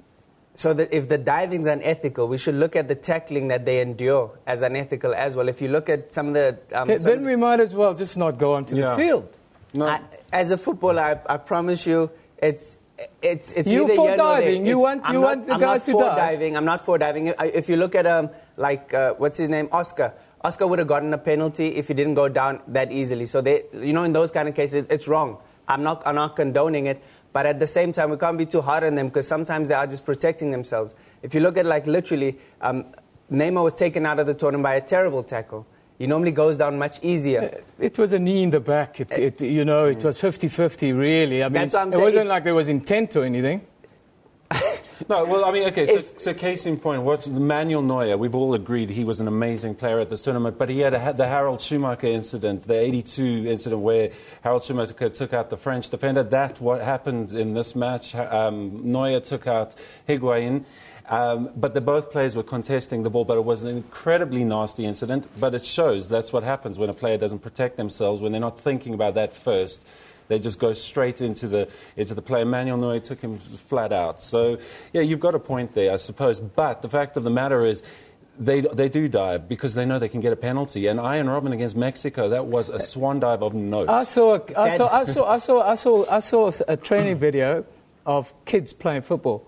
Speaker 19: So that if the diving's unethical, we should look at the tackling that they endure as unethical as well. If you look at some of the...
Speaker 1: then we might as well just not go onto the field.
Speaker 19: No. As a footballer, I promise you, it's
Speaker 1: you
Speaker 19: neither
Speaker 1: for
Speaker 19: here nor
Speaker 1: diving.
Speaker 19: there.
Speaker 1: You want the guys to dive.
Speaker 19: I'm not for diving. If you look at what's his name, Oscar would have gotten a penalty if he didn't go down that easily. So in those kind of cases, it's wrong. I'm not condoning it, but at the same time, we can't be too hard on them, because sometimes they are just protecting themselves. If you look at literally, Neymar was taken out of the tournament by a terrible tackle. He normally goes down much easier.
Speaker 1: It was a knee in the back. It was 50-50, really. I mean, it wasn't like there was intent or anything.
Speaker 18: No, well, I mean, okay, so case in point, Manuel Neuer, we've all agreed he was an amazing player at this tournament, but he had the Harold Schumacher incident, the 82 incident where Harold Schumacher took out the French defender. That's what happened in this match. Neuer took out Higuain. But both players were contesting the ball, but it was an incredibly nasty incident. But it shows that's what happens when a player doesn't protect themselves, when they're not thinking about that first. They just go straight into the play. Manuel Neuer took him flat out. So, yeah, you've got a point there, I suppose. But the fact of the matter is, They do dive because they know they can get a penalty. And Iron Robben against Mexico, that was a swan dive of note.
Speaker 1: I saw a training video of kids playing football.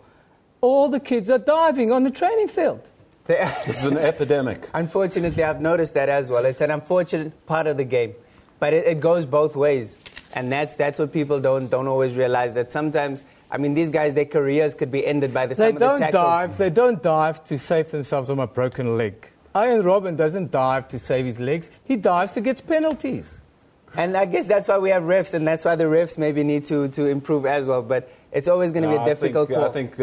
Speaker 1: All the kids are diving on the training field.
Speaker 18: It's an epidemic.
Speaker 19: Unfortunately, I've noticed that as well. It's an unfortunate part of the game, but it goes both ways, and that's what people don't always realize. That sometimes, I mean, these guys, their careers could be ended by some of the tackles.
Speaker 1: They don't dive to save themselves from a broken leg. Iron Robben doesn't dive to save his legs. He dives to get penalties.
Speaker 19: And I guess that's why we have refs, and that's why the refs maybe need to improve as well. But it's always going to be a difficult call.
Speaker 18: I think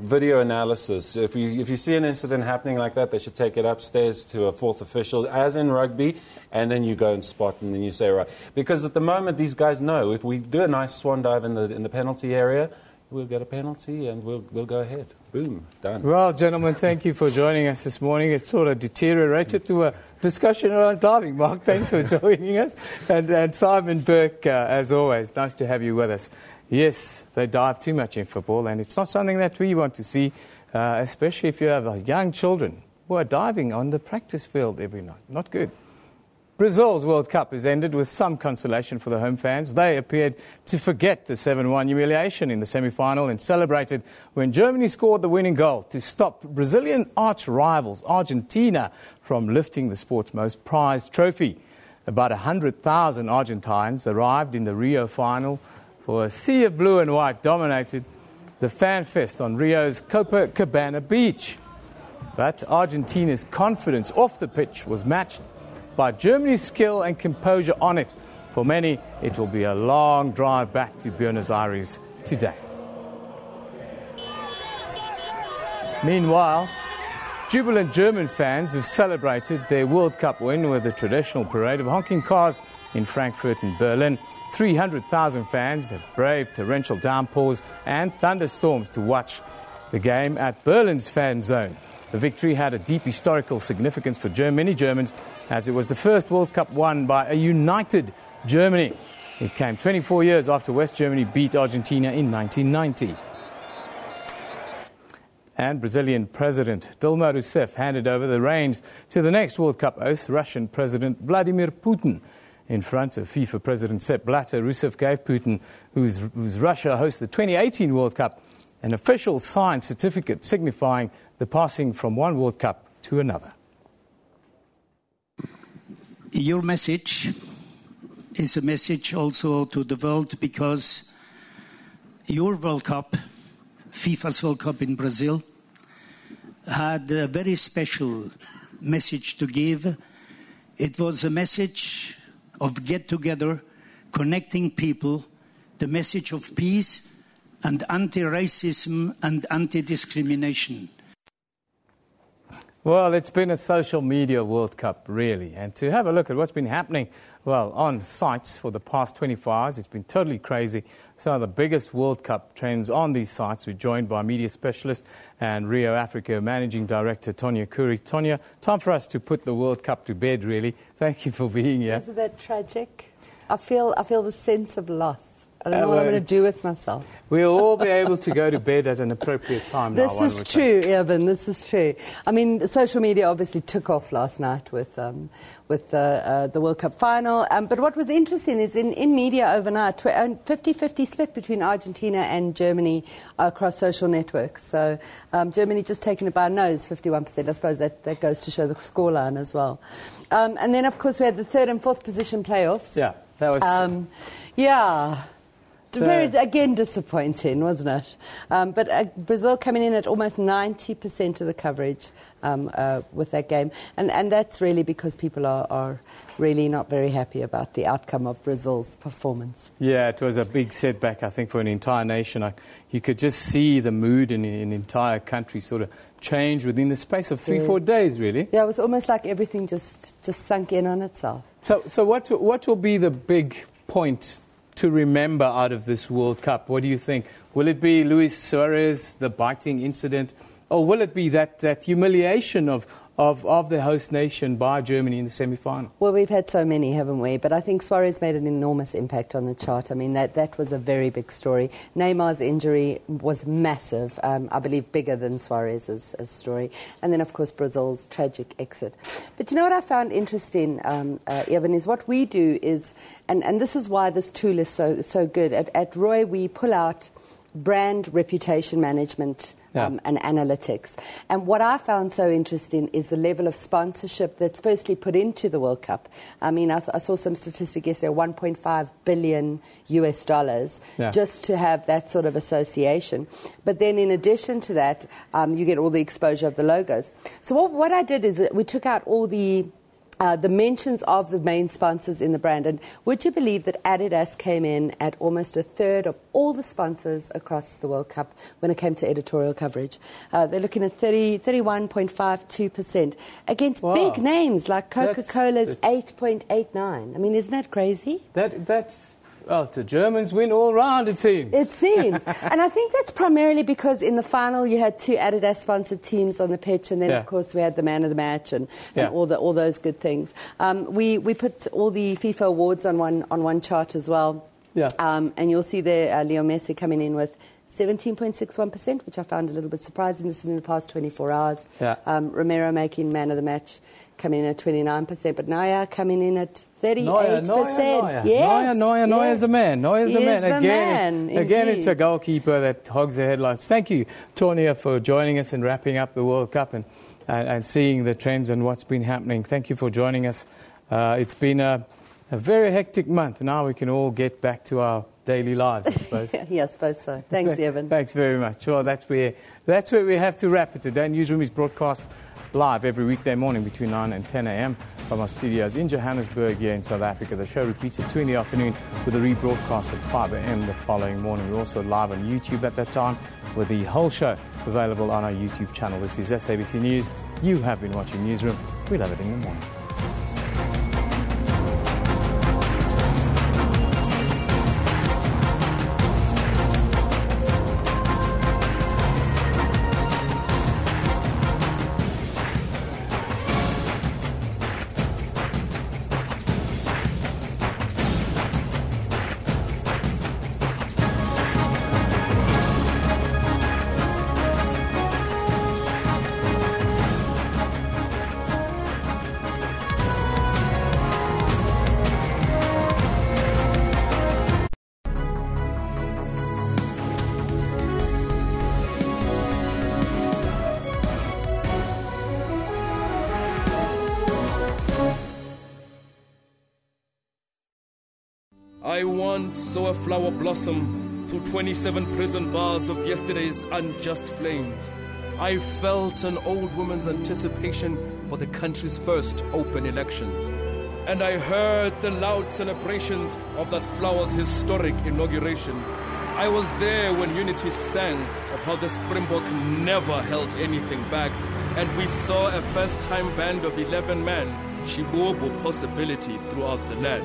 Speaker 18: video analysis. If you see an incident happening like that, they should take it upstairs to a fourth official, as in rugby, and then you go and spot, and then you say, right. Because at the moment, these guys know if we do a nice swan dive in the penalty area, we'll get a penalty, and we'll go ahead. Boom, done.
Speaker 1: Well, gentlemen, thank you for joining us this morning. It sort of deteriorated to a discussion around diving. Mark, thanks for joining us. And Simon Burke, as always, nice to have you with us. Yes, they dive too much in football, and it's not something that we want to see, especially if you have young children who are diving on the practice field every night. Not good. Brazil's World Cup has ended with some consolation for the home fans. They appeared to forget the 7-1 humiliation in the semi-final and celebrated when Germany scored the winning goal to stop Brazilian arch-rivals Argentina from lifting the sport's most prized trophy. About 100,000 Argentines arrived in the Rio final for a sea of blue and white dominated the fan fest on Rio's Copacabana beach. But Argentina's confidence off the pitch was matched by Germany's skill and composure on it. For many, it will be a long drive back to Buenos Aires today. Meanwhile, jubilant German fans have celebrated their World Cup win with a traditional parade of honking cars in Frankfurt and Berlin. 300,000 fans have braved torrential downpours and thunderstorms to watch the game at Berlin's fan zone. The victory had a deep historical significance for many Germans, as it was the first World Cup won by a united Germany. It came 24 years after West Germany beat Argentina in 1990. And Brazilian President Dilma Rousseff handed over the reins to the next World Cup host, Russian President Vladimir Putin. In front of FIFA President Sepp Blatter, Rousseff gave Putin, whose Russia hosts the 2018 World Cup, an official signed certificate signifying the passing from one World Cup to another.
Speaker 20: Your message is a message also to the world, because your World Cup, FIFA's World Cup in Brazil, had a very special message to give. It was a message of get-together, connecting people, the message of peace and anti-racism and anti-discrimination.
Speaker 1: Well, it's been a social media World Cup, really. And to have a look at what's been happening, well, on sites for the past 24 hours, it's been totally crazy. Some of the biggest World Cup trends on these sites. We're joined by media specialist and Rio Africa Managing Director Tonya Kuri. Tonya, time for us to put the World Cup to bed, really. Thank you for being here.
Speaker 21: Isn't that tragic? I feel the sense of loss. I don't know what I'm going to do with myself.
Speaker 1: We'll all be able to go to bed at an appropriate time now.
Speaker 21: This is true, Evan. This is true. I mean, social media obviously took off last night with the World Cup final. But what was interesting is in media overnight, 50-50 split between Argentina and Germany across social networks. So Germany just taking it by nose, 51%. I suppose that goes to show the scoreline as well. And then, of course, we had the third and fourth position playoffs.
Speaker 1: Yeah, that was...
Speaker 21: yeah. Very, again, disappointing, wasn't it? But Brazil coming in at almost 90% of the coverage with that game. And that's really because people are really not very happy about the outcome of Brazil's performance.
Speaker 1: Yeah, it was a big setback, I think, for an entire nation. You could just see the mood in an entire country sort of change within the space of 3-4 days, really.
Speaker 21: Yeah, it was almost like everything just sunk in on itself.
Speaker 1: So what will be the big point to remember out of this World Cup? What do you think? Will it be Luis Suarez, the biting incident, or will it be that humiliation of of the host nation by Germany in the semi-final.
Speaker 21: Well, we've had so many, haven't we? But I think Suarez made an enormous impact on the chart. I mean, that was a very big story. Neymar's injury was massive, I believe bigger than Suarez's story. And then, of course, Brazil's tragic exit. But you know what I found interesting, Evan, is what we do is, and this is why this tool is so good. At Roy, we pull out brand reputation management and analytics. And what I found so interesting is the level of sponsorship that's firstly put into the World Cup. I mean, I saw some statistic yesterday, $1.5 billion just to have that sort of association. But then in addition to that, you get all the exposure of the logos. So what I did is we took out all the mentions of the main sponsors in the brand. And would you believe that Adidas came in at almost a third of all the sponsors across the World Cup when it came to editorial coverage? They're looking at 31.52% against big names like Coca-Cola's 8.89. I mean, isn't that crazy?
Speaker 1: That's... Well, the Germans win all round, it seems.
Speaker 21: It seems. And I think that's primarily because in the final you had two Adidas-sponsored teams on the pitch, and then, of course, we had the man of the match and all those good things. We put all the FIFA awards on one chart as well. Yeah. And you'll see there Leo Messi coming in with 17.61%, which I found a little bit surprising. This is in the past 24 hours. Yeah. Romero making man of the match, coming in at 29%, but Neuer coming in at 38%.
Speaker 1: Neuer.
Speaker 21: Yes.
Speaker 1: Neuer's the man. Neuer's the man. Again,
Speaker 21: Indeed.
Speaker 1: it's a goalkeeper that hogs the headlines. Thank you, Tonia, for joining us and wrapping up the World Cup and seeing the trends and what's been happening. Thank you for joining us. It's been a very hectic month. Now we can all get back to our daily lives, I suppose.
Speaker 21: Yeah, I suppose so. Thanks, Evan.
Speaker 1: Thanks very much. Well, that's where we have to wrap it today. Newsroom is broadcast live every weekday morning between 9 and 10 a.m. from our studios in Johannesburg here in South Africa. The show repeats at 2 in the afternoon with a rebroadcast at 5 a.m. the following morning. We're also live on YouTube at that time with the whole show available on our YouTube channel. This is SABC News. You have been watching Newsroom. We love it in the morning.
Speaker 3: I once saw a flower blossom through 27 prison bars of yesterday's unjust flames. I felt an old woman's anticipation for the country's first open elections. And I heard the loud celebrations of that flower's historic inauguration. I was there when Unity sang of how the Springbok never held anything back. And we saw a first-time band of 11 men, Shibobo possibility throughout the land.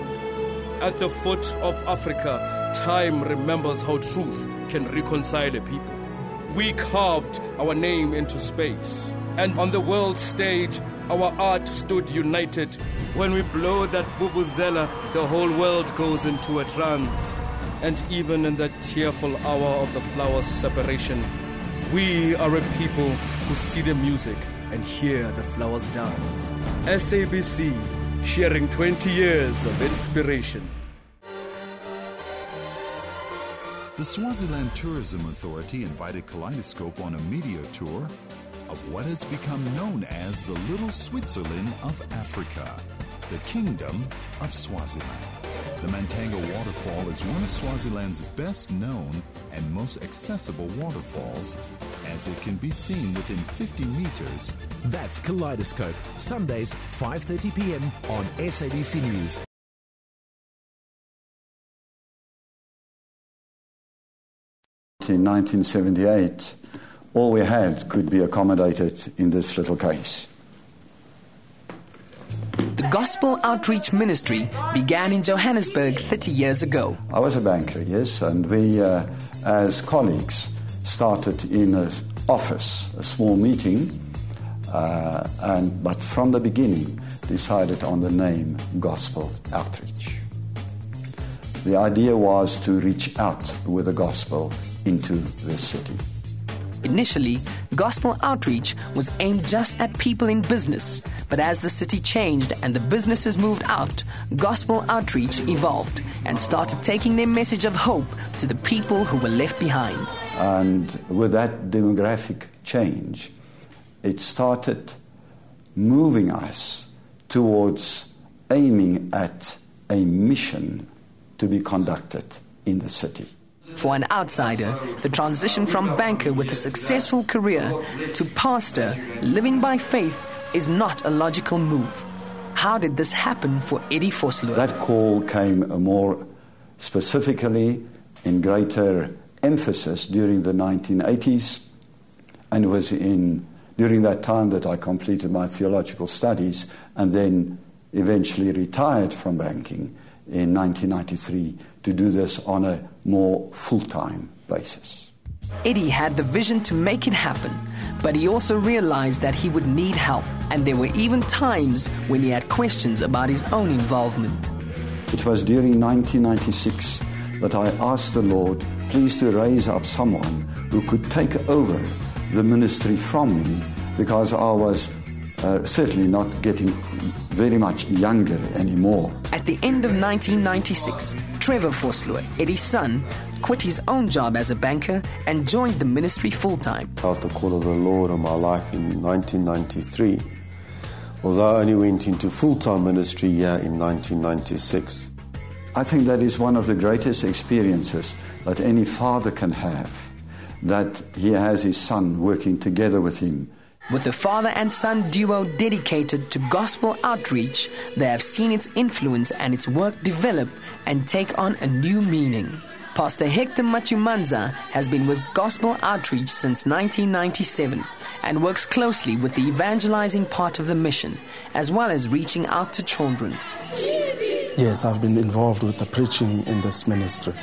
Speaker 3: At the foot of Africa, time remembers how truth can reconcile a people. We carved our name into space, and on the world stage, our art stood united. When we blow that vuvuzela, the whole world goes into a trance. And even in that tearful hour of the flower's separation, we are a people who see the music and hear the flowers dance. SABC, sharing 20 years of inspiration.
Speaker 22: The Swaziland Tourism Authority invited Kaleidoscope on a media tour of what has become known as the Little Switzerland of Africa, the Kingdom of Swaziland. The Mantanga Waterfall is one of Swaziland's best known and most accessible waterfalls, as it can be seen within 50 meters.
Speaker 16: That's Kaleidoscope, Sundays 5:30 p.m. on SABC News.
Speaker 23: In 1978, all we had could be accommodated in this little case.
Speaker 24: The Gospel Outreach Ministry began in Johannesburg 30 years ago.
Speaker 23: I was a banker, yes, and we, as colleagues, started in an office, a small meeting, but from the beginning decided on the name Gospel Outreach. The idea was to reach out with the gospel into the city.
Speaker 24: Initially, gospel outreach was aimed just at people in business, but as the city changed and the businesses moved out, gospel outreach evolved and started taking their message of hope to the people who were left behind.
Speaker 23: And with that demographic change, it started moving us towards aiming at a mission to be conducted in the city.
Speaker 24: For an outsider, the transition from banker with a successful career to pastor living by faith is not a logical move. How did this happen for Eddie Vosloo?
Speaker 23: That call came more specifically in greater emphasis during the 1980s, and it was during that time that I completed my theological studies and then eventually retired from banking in 1993 to do this on a more full-time basis.
Speaker 24: Eddie had the vision to make it happen, but he also realized that he would need help, and there were even times when he had questions about his own involvement.
Speaker 23: It was during 1996 that I asked the Lord, please to raise up someone who could take over the ministry from me, because I was certainly not getting very much younger anymore.
Speaker 24: At the end of 1996, Trevor Vosloo, Eddie's son, quit his own job as a banker and joined the ministry full-time.
Speaker 4: I felt the call of the Lord on my life in 1993, although I only went into full-time ministry here in 1996.
Speaker 23: I think that is one of the greatest experiences that any father can have, that he has his son working together with him.
Speaker 24: With the father and son duo dedicated to gospel outreach, they have seen its influence and its work develop and take on a new meaning. Pastor Hector Machumanza has been with gospel outreach since 1997 and works closely with the evangelizing part of the mission, as well as reaching out to children.
Speaker 5: Yes, I've been involved with the preaching in this ministry.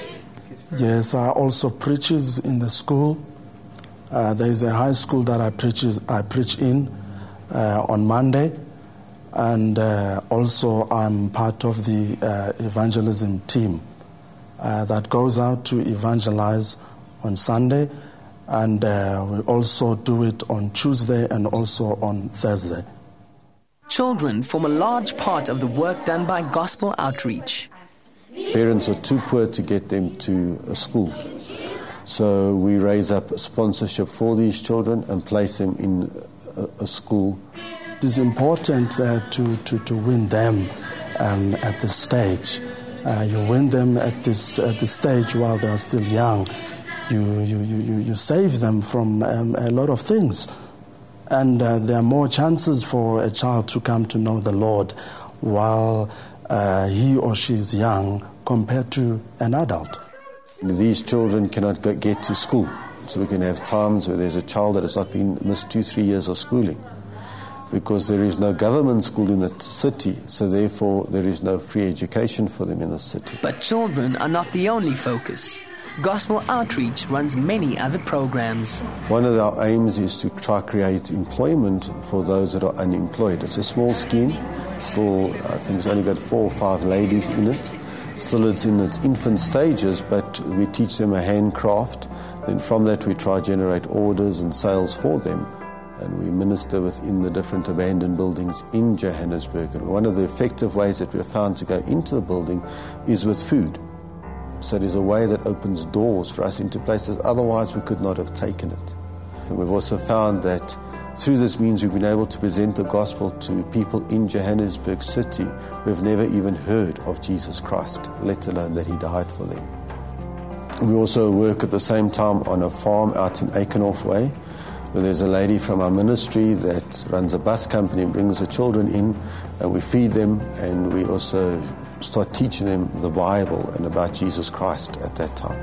Speaker 5: Yes, I also preach in the school. There is a high school that I preach in on Monday, and also I'm part of the evangelism team that goes out to evangelize on Sunday, and we also do it on Tuesday and also on Thursday.
Speaker 24: Children form a large part of the work done by gospel outreach.
Speaker 4: Parents are too poor to get them to a school. So we raise up sponsorship for these children and place them in a school.
Speaker 5: It is important to win them at this stage. You win them at this stage while they are still young. You save them from a lot of things. And there are more chances for a child to come to know the Lord while he or she is young compared to an adult.
Speaker 4: These children cannot get to school, so we can have times where there's a child that has not been missed 2-3 years of schooling, because there is no government school in the city, so therefore there is no free education for them in the city.
Speaker 24: But children are not the only focus. Gospel outreach runs many other programs.
Speaker 4: One of our aims is to try to create employment for those that are unemployed. It's a small scheme. Still, I think it's only got 4 or 5 ladies in it. Still, it's in its infant stages, but we teach them a handcraft. Then from that, we try to generate orders and sales for them. And we minister within the different abandoned buildings in Johannesburg. And one of the effective ways that we have found to go into the building is with food. So it is a way that opens doors for us into places otherwise we could not have taken it. And we've also found that through this means we've been able to present the gospel to people in Johannesburg City who have never even heard of Jesus Christ, let alone that he died for them. We also work at the same time on a farm out in Aikenhof Way, where there's a lady from our ministry that runs a bus company and brings the children in, and we feed them, and we also start teaching them the Bible and about Jesus Christ at that time.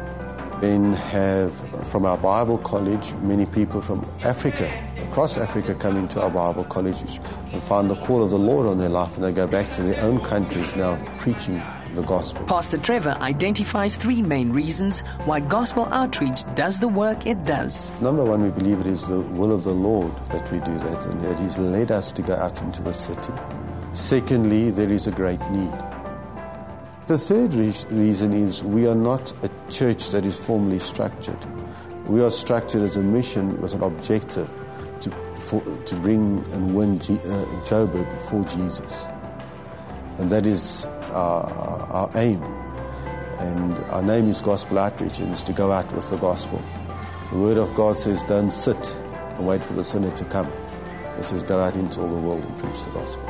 Speaker 4: Then have, from our Bible college, many people from Africa, across Africa, come into our Bible colleges and find the call of the Lord on their life, and they go back to their own countries now preaching the gospel.
Speaker 24: Pastor Trevor identifies 3 main reasons why gospel outreach does the work it does.
Speaker 4: Number one, we believe it is the will of the Lord that we do that, and that He's led us to go out into the city. Secondly, there is a great need. The third reason is we are not a church that is formally structured. We are structured as a mission with an objective to bring and win Joburg for Jesus. And that is our aim. And our name is Gospel Outreach, and it's to go out with the gospel. The Word of God says, don't sit and wait for the sinner to come. It says, go out into all the world and preach the gospel.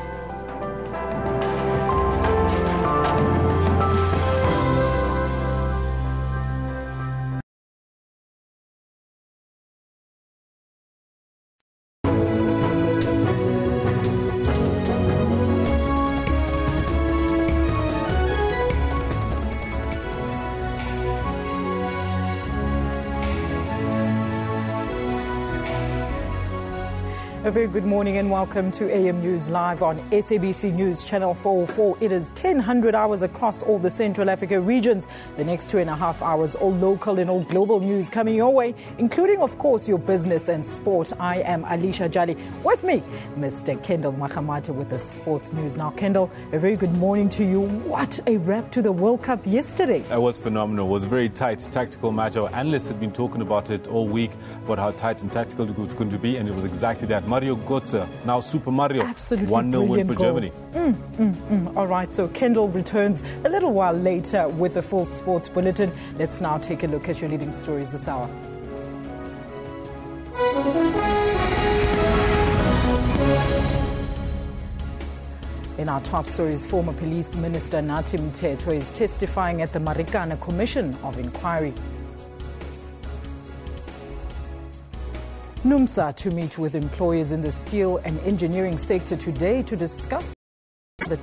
Speaker 6: A very good morning and welcome to AM News Live on SABC News Channel 404. It is 1000 hours across all the Central Africa regions. The next 2.5 hours, all local and all global news coming your way, including, of course, your business and sport. I am Alicia Jali. With me, Mr. Kendall Makamate with the sports news. Now, Kendall, a very good morning to you. What a wrap to the World Cup yesterday.
Speaker 18: It was phenomenal. It was a very tight tactical match. Our analysts had been talking about it all week, about how tight and tactical it was going to be, and it was exactly that. Mario Götze, now Super Mario,
Speaker 6: absolutely
Speaker 18: 1-0 win for
Speaker 6: goal.
Speaker 18: Germany.
Speaker 6: All right, so Kendall returns a little while later with the full sports bulletin. Let's now take a look at your leading stories this hour. In our top stories, former police minister Nathi Mthethwa is testifying at the Marikana Commission of Inquiry. NUMSA to meet with employers in the steel and engineering sector today to discuss the